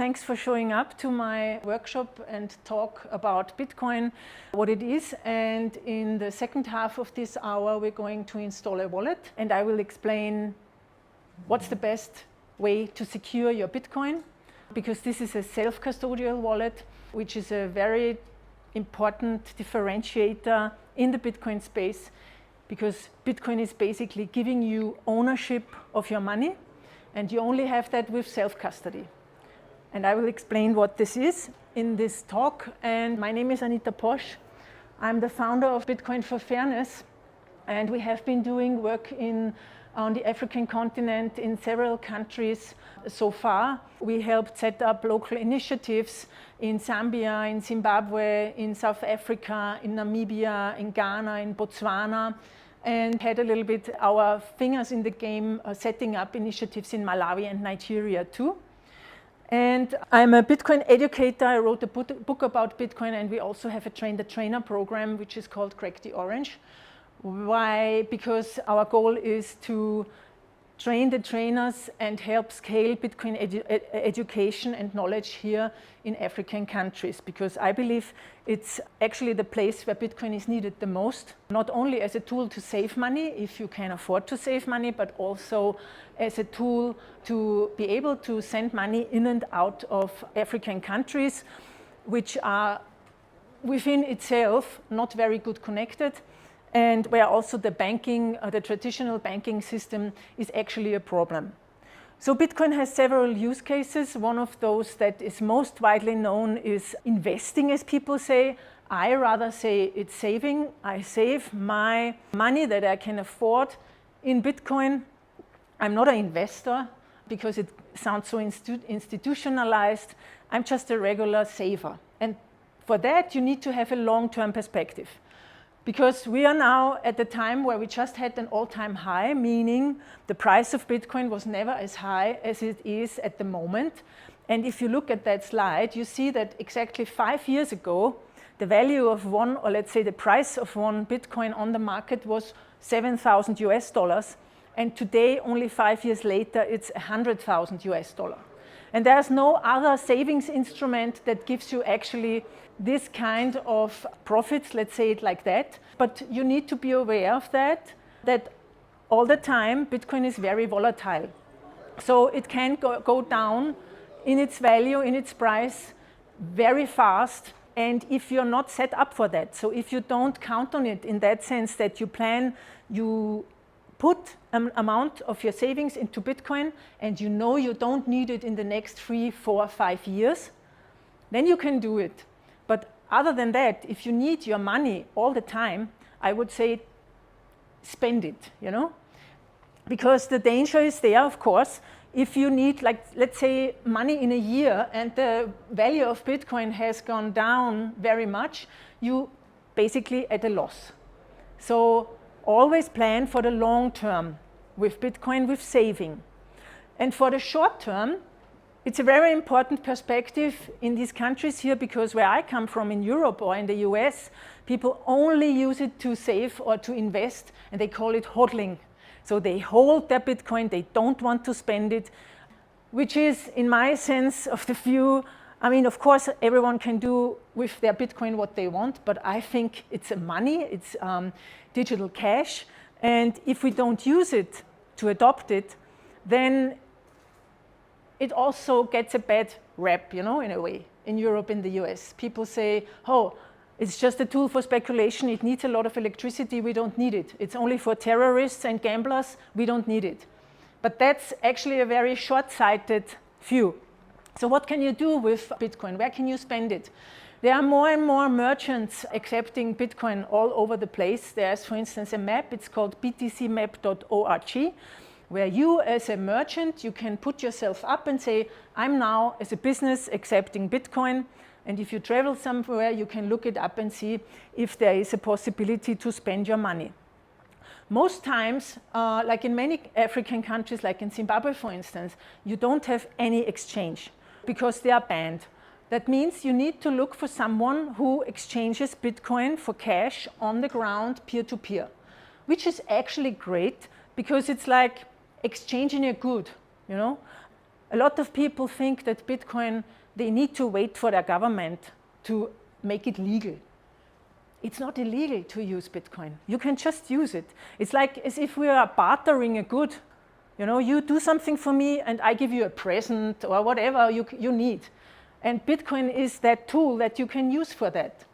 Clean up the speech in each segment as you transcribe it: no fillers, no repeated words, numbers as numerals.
thanks for showing up to my workshop and talk about Bitcoin, what it is. And in the second half of this hour, we're going to install a wallet, and I will explain what's the best way to secure your Bitcoin, because this is a self-custodial wallet, which is a very important differentiator in the Bitcoin space, because Bitcoin is basically giving you ownership of your money, and you only have that with self-custody. And I will explain what this is in this talk. And my name is Anita Posch. I'm the founder of Bitcoin for Fairness, and we have been doing work on the African continent in several countries so far. We helped set up local initiatives in Zambia, in Zimbabwe, in South Africa, in Namibia, in Ghana, in Botswana, and had a little bit our fingers in the game setting up initiatives in Malawi and Nigeria too. And I'm a Bitcoin educator. I wrote a book about Bitcoin, and we also have a train-the-trainer program, which is called Crack the Orange. Why? Because our goal is to train the trainers and help scale Bitcoin education and knowledge here in African countries, because I believe it's actually the place where Bitcoin is needed the most, not only as a tool to save money if you can afford to save money, but also as a tool to be able to send money in and out of African countries, which are within itself not very good connected, and where also the banking, the traditional banking system is actually a problem. So Bitcoin has several use cases. One of those that is most widely known is investing, as people say. I rather say it's saving. I save my money that I can afford in Bitcoin. I'm not an investor because it sounds so institutionalized. I'm just a regular saver. And for that, you need to have a long-term perspective, because we are now at the time where we just had an all-time high, meaning the price of Bitcoin was never as high as it is at the moment. And if you look at that slide, you see that exactly 5 years ago, the value of one, or let's say the price of one Bitcoin on the market was $7,000 US, and today, only 5 years later, it's $100,000 US. And there's no other savings instrument that gives you actually this kind of profits, let's say it like that. But you need to be aware of that all the time Bitcoin is very volatile. So it can go down in its value, in its price, very fast. And if you're not set up for that, so if you don't count on it in that sense that you put an amount of your savings into Bitcoin and you know you don't need it in the next 3, 4, 5 years, then you can do it. But other than that, if you need your money all the time, I would say spend it, because the danger is there, of course. If you need, like, let's say, money in a year and the value of Bitcoin has gone down very much, you basically at a loss. So always plan for the long term with Bitcoin, with saving. And for the short term, it's a very important perspective in these countries here, because where I come from in Europe or in the US, people only use it to save or to invest, and they call it hodling. So they hold their Bitcoin, they don't want to spend it, which is, in my sense of the view, I mean, of course, everyone can do with their Bitcoin what they want, but I think it's money, it's digital cash, and if we don't use it to adopt it, then it also gets a bad rap, in a way, in Europe, in the US. People say, oh, it's just a tool for speculation, it needs a lot of electricity, we don't need it. It's only for terrorists and gamblers, we don't need it. But that's actually a very short-sighted view. So what can you do with Bitcoin? Where can you spend it? There are more and more merchants accepting Bitcoin all over the place. There's, for instance, a map, it's called btcmap.org, where you, as a merchant, you can put yourself up and say, I'm now, as a business, accepting Bitcoin. And if you travel somewhere, you can look it up and see if there is a possibility to spend your money. Most times, like in many African countries, like in Zimbabwe, for instance, you don't have any exchange because they are banned. That means you need to look for someone who exchanges Bitcoin for cash on the ground, peer-to-peer, which is actually great because it's like exchanging a good, A lot of people think that Bitcoin, they need to wait for their government to make it legal. It's not illegal to use Bitcoin. You can just use it. It's like as if we are bartering a good. You know, you do something for me and I give you a present or whatever you need. And Bitcoin is that tool that you can use for that.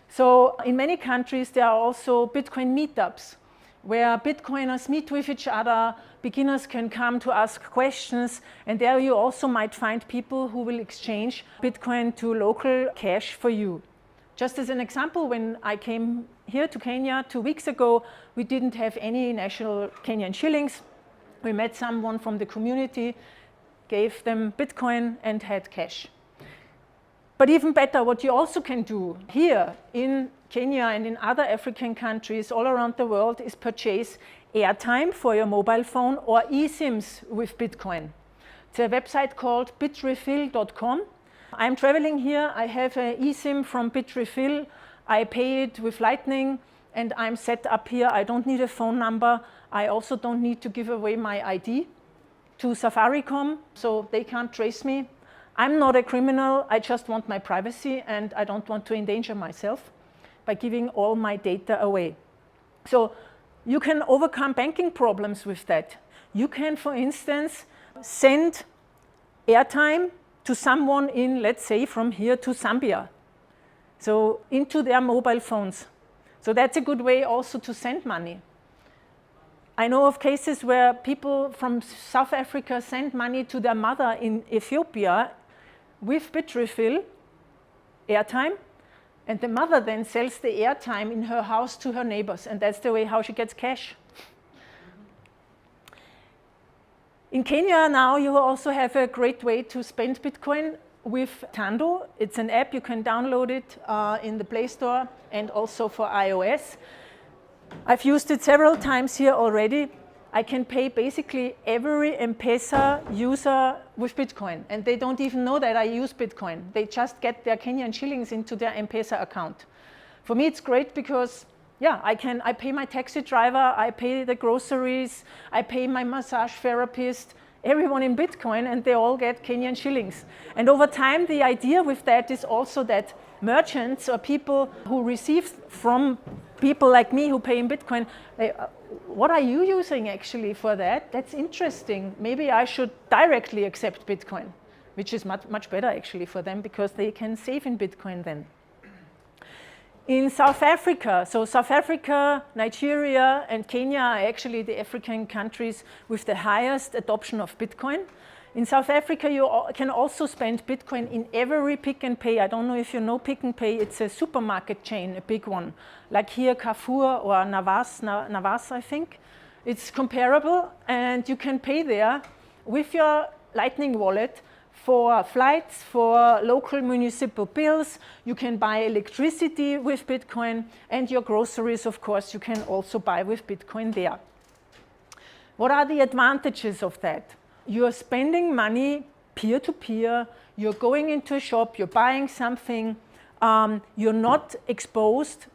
So in many countries, there are also Bitcoin meetups where Bitcoiners meet with each other, beginners can come to ask questions, and there you also might find people who will exchange Bitcoin to local cash for you. Just as an example, when I came here to Kenya 2 weeks ago, we didn't have any national Kenyan shillings. We met someone from the community, gave them Bitcoin and had cash. But even better, what you also can do here in Kenya and in other African countries all around the world is purchase airtime for your mobile phone or eSIMs with Bitcoin. It's a website called bitrefill.com. I'm traveling here. I have an eSIM from Bitrefill. I pay it with Lightning and I'm set up here. I don't need a phone number. I also don't need to give away my ID to Safaricom, so they can't trace me. I'm not a criminal. I just want my privacy and I don't want to endanger myself by giving all my data away. So you can overcome banking problems with that. You can, for instance, send airtime to someone in, let's say, from here to Zambia, so into their mobile phones. So that's a good way also to send money. I know of cases where people from South Africa send money to their mother in Ethiopia with Bitrefill airtime, and the mother then sells the airtime in her house to her neighbors, and that's the way how she gets cash. In Kenya now, you also have a great way to spend Bitcoin with Tando. It's an app, you can download it in the Play Store and also for iOS. I've used it several times here already. I can pay basically every M-Pesa user with Bitcoin, and they don't even know that I use Bitcoin. They just get their Kenyan shillings into their M-Pesa account. For me, it's great because, yeah, I pay my taxi driver, I pay the groceries, I pay my massage therapist, everyone in Bitcoin, and they all get Kenyan shillings. And over time, the idea with that is also that merchants or people who receive from people like me who pay in Bitcoin, what are you using actually for that? That's interesting. Maybe I should directly accept Bitcoin, which is much better actually for them because they can save in Bitcoin then. In South Africa, so South Africa, Nigeria, and Kenya are actually the African countries with the highest adoption of Bitcoin. In South Africa, you can also spend Bitcoin in every Pick n Pay. I don't know if you know Pick n Pay. It's a supermarket chain, a big one. Like here, Carrefour or Navas, I think. It's comparable, and you can pay there with your Lightning wallet for flights, for local municipal bills. You can buy electricity with Bitcoin, and your groceries, of course, you can also buy with Bitcoin there. What are the advantages of that? You're spending money peer-to-peer, you're going into a shop, you're buying something, you're not exposed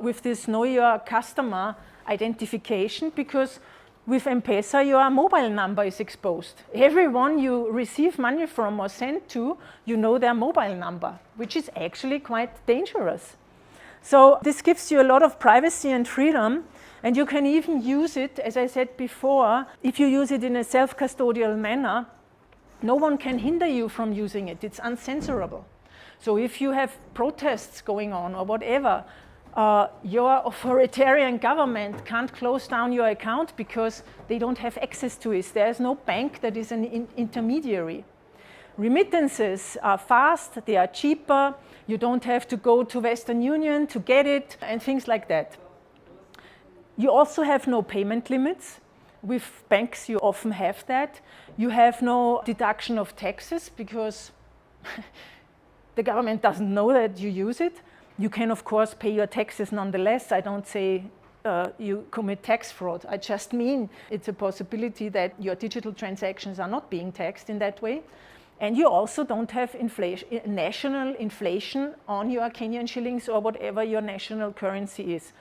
with this know your customer identification because with M-Pesa your mobile number is exposed. Everyone you receive money from or send to, you know their mobile number, which is actually quite dangerous. So this gives you a lot of privacy and freedom. And you can even use it, as I said before, if you use it in a self-custodial manner, no one can hinder you from using it. It's uncensorable. So if you have protests going on or whatever, your authoritarian government can't close down your account because they don't have access to it. There's no bank that is an intermediary. Remittances are fast, they are cheaper, you don't have to go to Western Union to get it, and things like that. You also have no payment limits. With banks, you often have that. You have no deduction of taxes because the government doesn't know that you use it. You can, of course, pay your taxes nonetheless. I don't say you commit tax fraud. I just mean it's a possibility that your digital transactions are not being taxed in that way. And you also don't have national inflation on your Kenyan shillings or whatever your national currency is.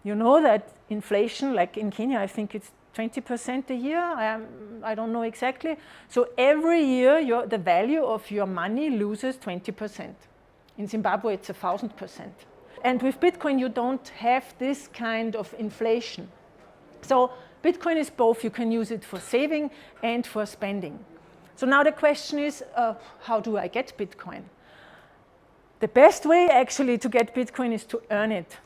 You know that inflation, like in Kenya, I think it's 20% a year. I don't know exactly. So every year, the value of your money loses 20%. In Zimbabwe, it's 1,000%. And with Bitcoin, you don't have this kind of inflation. So Bitcoin is both. You can use it for saving and for spending. So now the question is, how do I get Bitcoin? The best way actually to get Bitcoin is to earn it.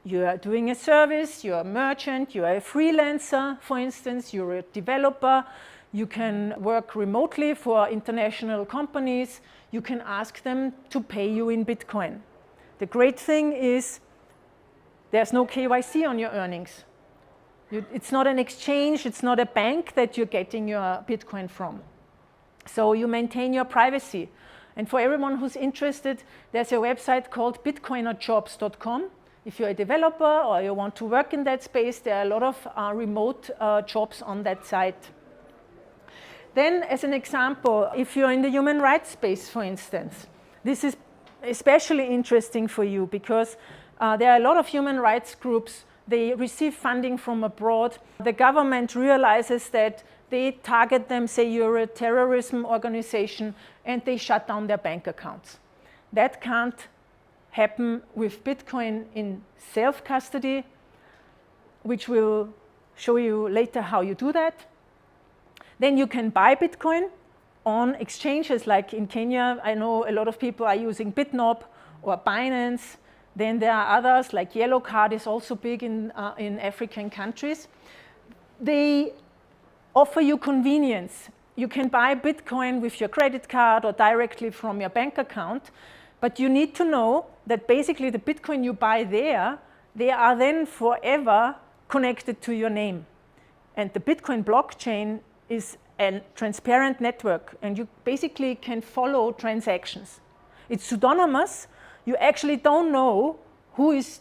You are doing a service, you're a merchant, you are a freelancer, for instance, you're a developer, you can work remotely for international companies, you can ask them to pay you in Bitcoin. The great thing is there's no KYC on your earnings. It's not an exchange, it's not a bank that you're getting your Bitcoin from. So you maintain your privacy. And for everyone who's interested, there's a website called bitcoinerjobs.com. If you're a developer or you want to work in that space, there are a lot of remote jobs on that site. Then, as an example, if you're in the human rights space, for instance, this is especially interesting for you because there are a lot of human rights groups. They receive funding from abroad. The government realizes that they target them, say you're a terrorism organization, and they shut down their bank accounts. That can't happen with Bitcoin in self-custody, which we'll show you later how you do that. Then you can buy Bitcoin on exchanges like in Kenya. I know a lot of people are using BitNob or Binance. Then there are others like Yellow Card is also big in African countries. They offer you convenience. You can buy Bitcoin with your credit card or directly from your bank account. But you need to know that basically the Bitcoin you buy there, they are then forever connected to your name. And the Bitcoin blockchain is a transparent network, and you basically can follow transactions. It's pseudonymous. You actually don't know who is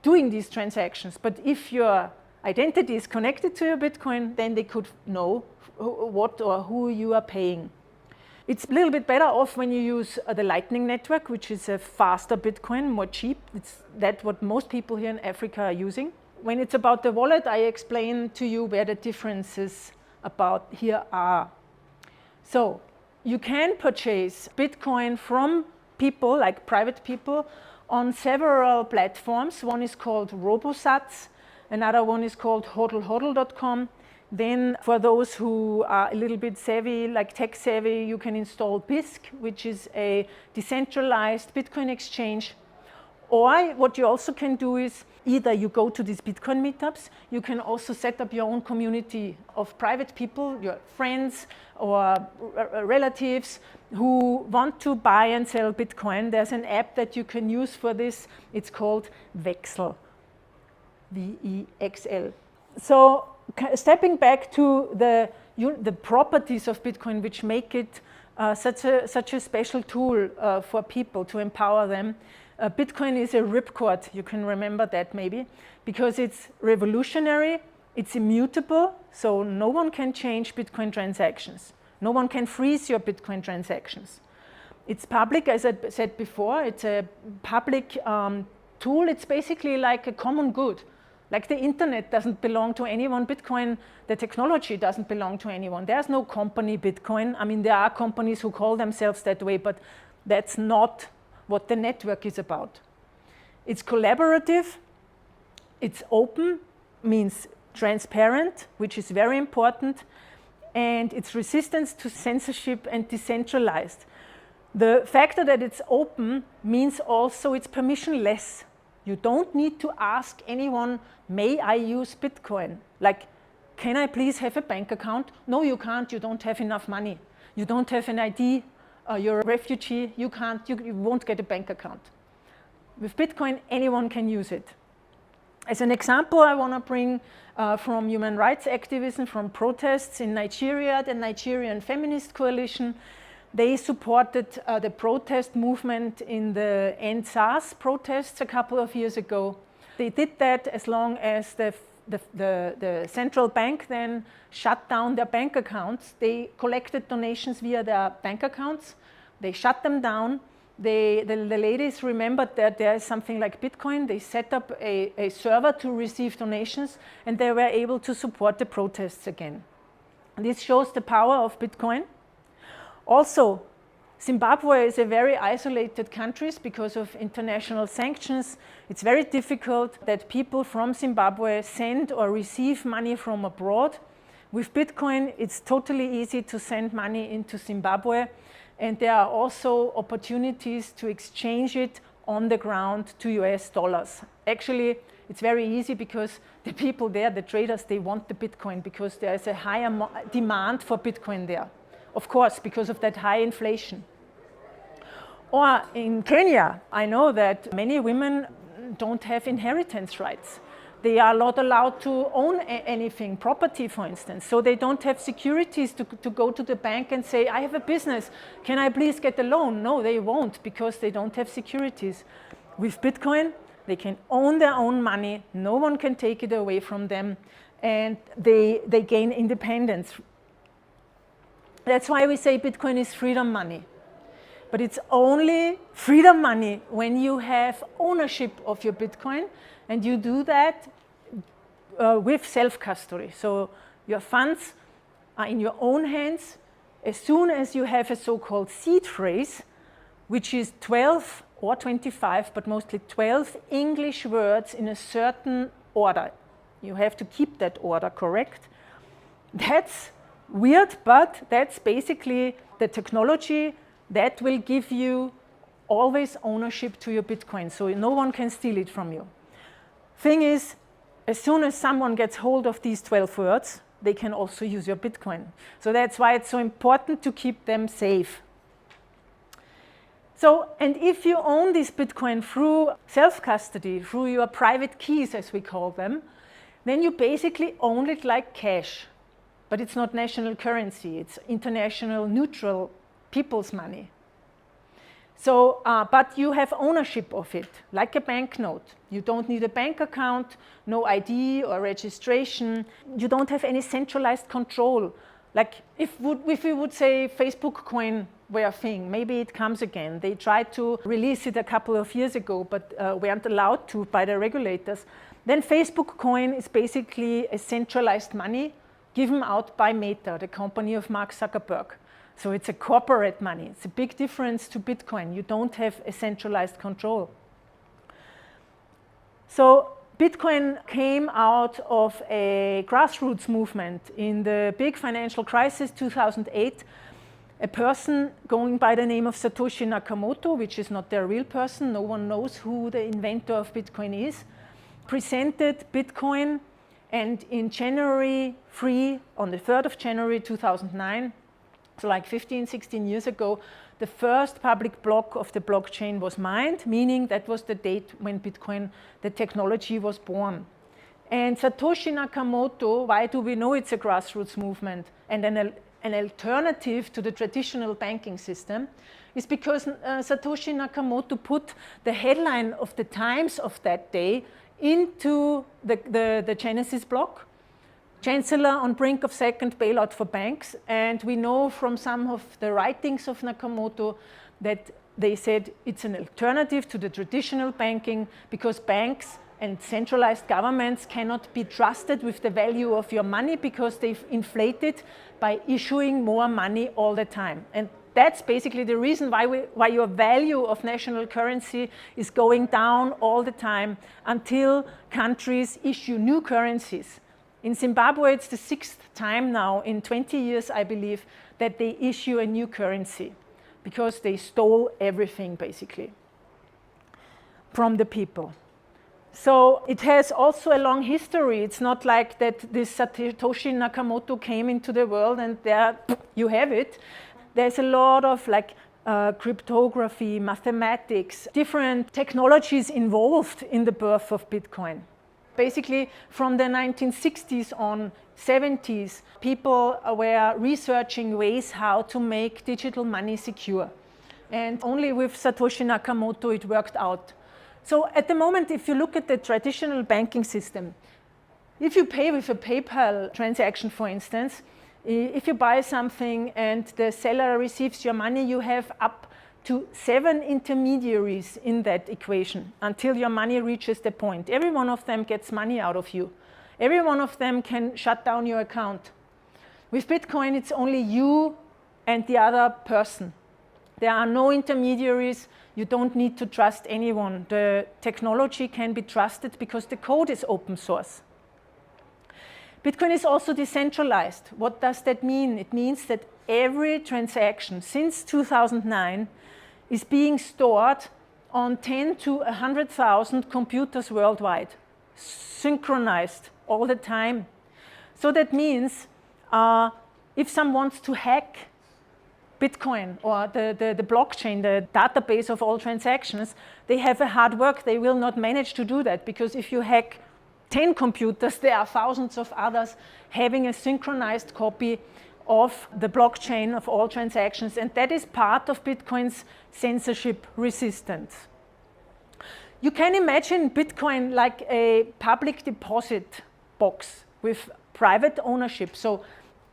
doing these transactions. But if your identity is connected to your Bitcoin, then they could know what or who you are paying. It's a little bit better off when you use the Lightning Network, which is a faster Bitcoin, more cheap. That's what most people here in Africa are using. When it's about the wallet, I explain to you where the differences about here are. So you can purchase Bitcoin from people, like private people, on several platforms. One is called RoboSats, another one is called hodlhodl.com. Then for those who are a little bit savvy, like tech savvy, you can install BISC, which is a decentralized Bitcoin exchange. Or what you also can do is either you go to these Bitcoin meetups, you can also set up your own community of private people, your friends or relatives who want to buy and sell Bitcoin. There's an app that you can use for this. It's called Vexel, V-E-X-L. So stepping back to the properties of Bitcoin, which make it such a special tool for people to empower them. Bitcoin is a ripcord, you can remember that maybe, because it's revolutionary, it's immutable, so no one can change Bitcoin transactions. No one can freeze your Bitcoin transactions. It's public, as I said before, it's a public tool. It's basically like a common good. Like the internet doesn't belong to anyone, Bitcoin, the technology doesn't belong to anyone. There's no company Bitcoin. I mean, there are companies who call themselves that way, but that's not what the network is about. It's collaborative, it's open, means transparent, which is very important, and it's resistant to censorship and decentralized. The factor that it's open means also it's permissionless. You don't need to ask anyone, may I use Bitcoin? Like, can I please have a bank account? No, you can't, you don't have enough money. You don't have an ID, you're a refugee, you won't get a bank account. With Bitcoin, anyone can use it. As an example, I want to bring from human rights activism, from protests in Nigeria, the Nigerian Feminist Coalition. They supported the protest movement in the End SARS protests a couple of years ago. They did that as long as the central bank then shut down their bank accounts. They collected donations via their bank accounts. They shut them down. the ladies remembered that there is something like Bitcoin. They set up a server to receive donations, and they were able to support the protests again. This shows the power of Bitcoin. Also, Zimbabwe is a very isolated country because of international sanctions. It's very difficult that people from Zimbabwe send or receive money from abroad. With Bitcoin, it's totally easy to send money into Zimbabwe, and there are also opportunities to exchange it on the ground to US dollars. Actually, it's very easy because the people there, the traders, they want the Bitcoin because there is a higher demand for Bitcoin there. Of course, because of that high inflation. Or in Kenya, I know that many women don't have inheritance rights. They are not allowed to own anything, property for instance. So they don't have securities to go to the bank and say, I have a business, can I please get a loan? No, they won't because they don't have securities. With Bitcoin, they can own their own money, no one can take it away from them, and they gain independence. That's why we say Bitcoin is freedom money. But it's only freedom money when you have ownership of your Bitcoin, and you do that with self-custody. So your funds are in your own hands. As soon as you have a so-called seed phrase, which is 12 or 25, but mostly 12 English words in a certain order. You have to keep that order correct. That's weird, but that's basically the technology that will give you always ownership to your Bitcoin, so no one can steal it from you. Thing is, as soon as someone gets hold of these 12 words, they can also use your Bitcoin. So that's why it's so important to keep them safe. So, and if you own this Bitcoin through self-custody, through your private keys, as we call them, then you basically own it like cash. But it's not national currency, it's international neutral people's money. So, but you have ownership of it, like a banknote. You don't need a bank account, no ID or registration. You don't have any centralized control. Like if we would say Facebook coin were a thing, maybe it comes again. They tried to release it a couple of years ago, but weren't allowed to by the regulators. Then Facebook coin is basically a centralized money given out by Meta, the company of Mark Zuckerberg. So it's a corporate money. It's a big difference to Bitcoin. You don't have a centralized control. So Bitcoin came out of a grassroots movement in the big financial crisis, 2008. A person going by the name of Satoshi Nakamoto, which is not their real person, no one knows who the inventor of Bitcoin is, presented Bitcoin, and in January 3, on the 3rd of January 2009, so like 15, 16 years ago, the first public block of the blockchain was mined, meaning that was the date when Bitcoin, the technology, was born. And Satoshi Nakamoto, why do we know it's a grassroots movement and an alternative to the traditional banking system, is because Satoshi Nakamoto put the headline of the Times of that day into the Genesis block. Chancellor on brink of second bailout for banks, and we know from some of the writings of Nakamoto that they said it's an alternative to the traditional banking because banks and centralized governments cannot be trusted with the value of your money because they've inflated by issuing more money all the time. And that's basically the reason why your value of national currency is going down all the time until countries issue new currencies. In Zimbabwe, it's the 6th time now in 20 years, I believe, that they issue a new currency because they stole everything, basically, from the people. So it has also a long history. It's not like that this Satoshi Nakamoto came into the world and there you have it. There's a lot of cryptography, mathematics, different technologies involved in the birth of Bitcoin. Basically, from the 1960s on, 70s, people were researching ways how to make digital money secure. And only with Satoshi Nakamoto it worked out. So at the moment, if you look at the traditional banking system, if you pay with a PayPal transaction, for instance, if you buy something and the seller receives your money, you have up to 7 intermediaries in that equation until your money reaches the point. Every one of them gets money out of you. Every one of them can shut down your account. With Bitcoin, it's only you and the other person. There are no intermediaries. You don't need to trust anyone. The technology can be trusted because the code is open source. Bitcoin is also decentralized. What does that mean? It means that every transaction since 2009 is being stored on 10 to 100,000 computers worldwide, synchronized all the time. So that means if someone wants to hack Bitcoin or the blockchain, the database of all transactions, they have a hard work. They will not manage to do that, because if you hack 10 computers, there are thousands of others having a synchronized copy of the blockchain of all transactions, and that is part of Bitcoin's censorship resistance. You can imagine Bitcoin like a public deposit box with private ownership. So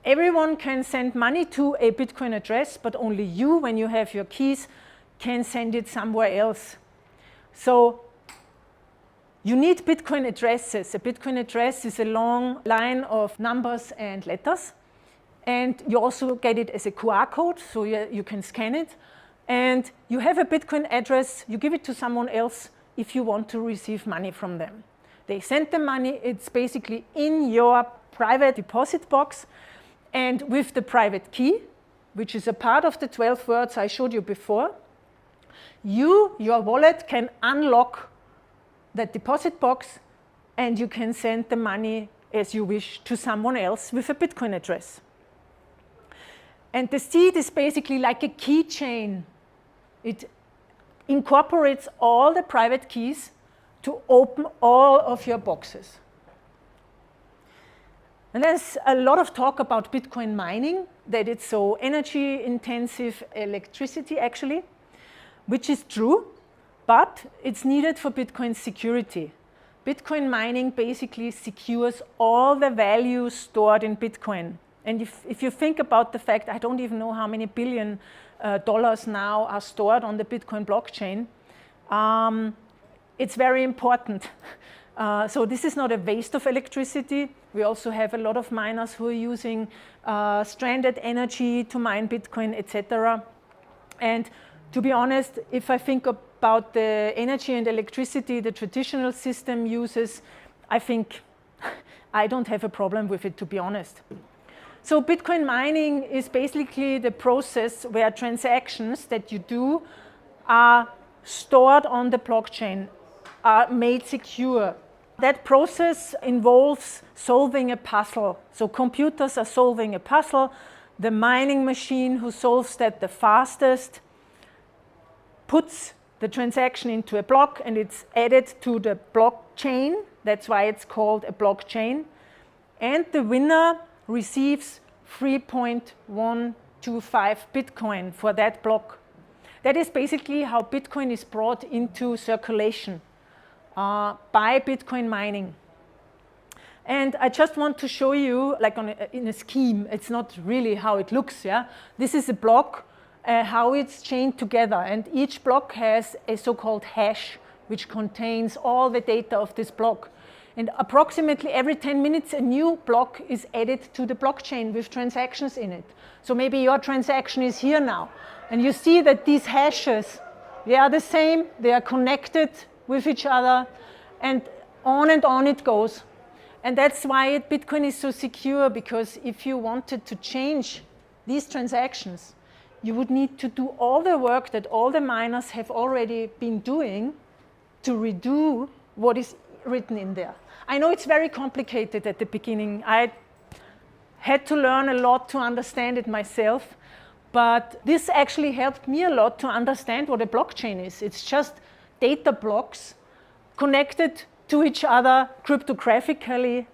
everyone can send money to a Bitcoin address, but only you, when you have your keys, can send it somewhere else. So you need Bitcoin addresses. A Bitcoin address is a long line of numbers and letters. And you also get it as a QR code, so you can scan it. And you have a Bitcoin address, you give it to someone else if you want to receive money from them. They send the money, it's basically in your private deposit box. And with the private key, which is a part of the 12 words I showed you before, your wallet can unlock that deposit box, and you can send the money as you wish to someone else with a Bitcoin address. And the seed is basically like a keychain. It incorporates all the private keys to open all of your boxes. And there's a lot of talk about Bitcoin mining, that it's so energy intensive electricity actually, which is true, but it's needed for Bitcoin's security. Bitcoin mining basically secures all the value stored in Bitcoin. And if you think about the fact, I don't even know how many billion dollars now are stored on the Bitcoin blockchain, it's very important. So this is not a waste of electricity. We also have a lot of miners who are using stranded energy to mine Bitcoin, etc. And to be honest, if I think about the energy and electricity the traditional system uses, I think I don't have a problem with it, to be honest. So Bitcoin mining is basically the process where transactions that you do are stored on the blockchain, are made secure. That process involves solving a puzzle. So computers are solving a puzzle. The mining machine who solves that the fastest puts the transaction into a block, and it's added to the blockchain. That's why it's called a blockchain. And the winner receives 3.125 Bitcoin for that block. That is basically how Bitcoin is brought into circulation by Bitcoin mining. And I just want to show you, like in a scheme, it's not really how it looks. Yeah, this is a block, how it's chained together, and each block has a so-called hash, which contains all the data of this block. And approximately every 10 minutes, a new block is added to the blockchain with transactions in it. So maybe your transaction is here now, and you see that these hashes, they are the same, they are connected with each other, and on it goes. And that's why Bitcoin is so secure, because if you wanted to change these transactions, you would need to do all the work that all the miners have already been doing to redo what is written in there. I know it's very complicated at the beginning. I had to learn a lot to understand it myself, but this actually helped me a lot to understand what a blockchain is. It's just data blocks connected to each other cryptographically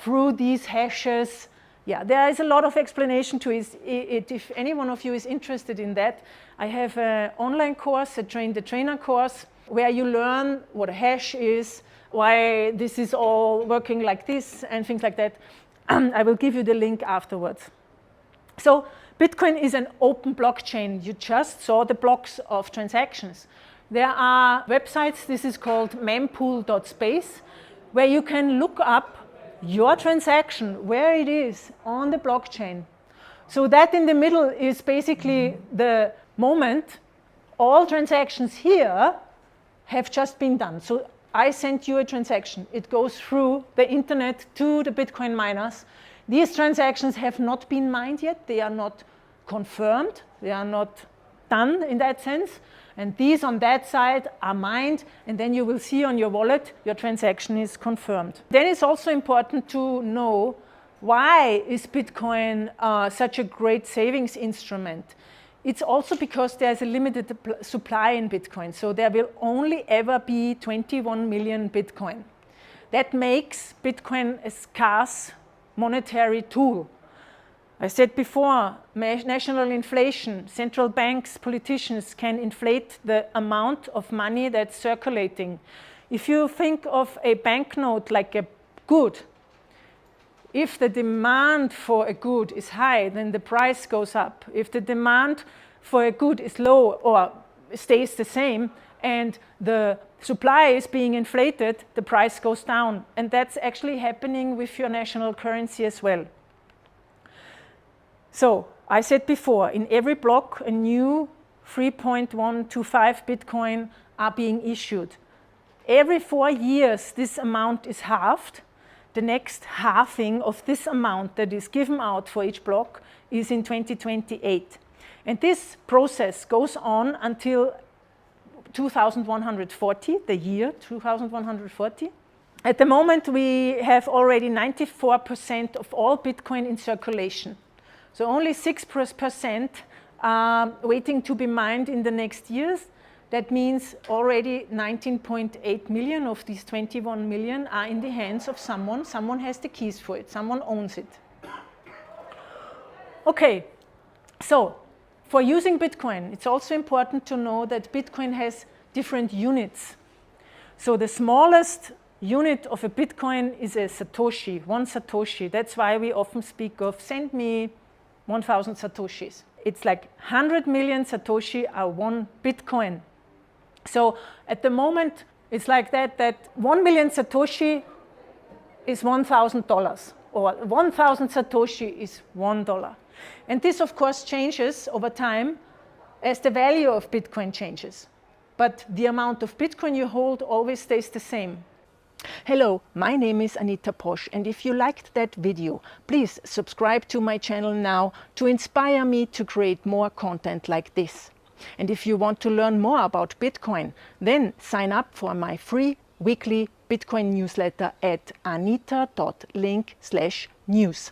through these hashes. Yeah, there is a lot of explanation to it. If any one of you is interested in that, I have an online course, a Train the Trainer course, where you learn what a hash is, why this is all working like this, and things like that. I will give you the link afterwards. So Bitcoin is an open blockchain. You just saw the blocks of transactions. There are websites, this is called mempool.space, where you can look up your transaction, where it is on the blockchain. So that in the middle is basically the moment all transactions here have just been done. So I sent you a transaction. It goes through the internet to the Bitcoin miners. These transactions have not been mined yet. They are not confirmed. They are not done in that sense. And these on that side are mined, and then you will see on your wallet your transaction is confirmed. Then it's also important to know, why is Bitcoin such a great savings instrument? It's also because there's a limited supply in Bitcoin. So there will only ever be 21 million Bitcoin. That makes Bitcoin a scarce monetary tool. I said before, national inflation, central banks, politicians can inflate the amount of money that's circulating. If you think of a banknote like a good, if the demand for a good is high, then the price goes up. If the demand for a good is low or stays the same and the supply is being inflated, the price goes down. And that's actually happening with your national currency as well. So I said before, in every block, a new 3.125 Bitcoin are being issued. Every 4 years, this amount is halved. The next halving of this amount that is given out for each block is in 2028. And this process goes on until 2140, the year 2140. At the moment, we have already 94% of all Bitcoin in circulation. So only 6% are waiting to be mined in the next years. That means already 19.8 million of these 21 million are in the hands of someone. Someone has the keys for it. Someone owns it. Okay, so for using Bitcoin, it's also important to know that Bitcoin has different units. So the smallest unit of a Bitcoin is a Satoshi, 1 Satoshi. That's why we often speak of send me 1,000 Satoshis. It's like 100 million Satoshi are 1 Bitcoin. So at the moment, it's like that 1 million Satoshi is $1,000, or 1,000 Satoshi is $1. And this, of course, changes over time as the value of Bitcoin changes. But the amount of Bitcoin you hold always stays the same. Hello, my name is Anita Posch, and if you liked that video, please subscribe to my channel now to inspire me to create more content like this. And if you want to learn more about Bitcoin, then sign up for my free weekly Bitcoin newsletter at anita.link/news.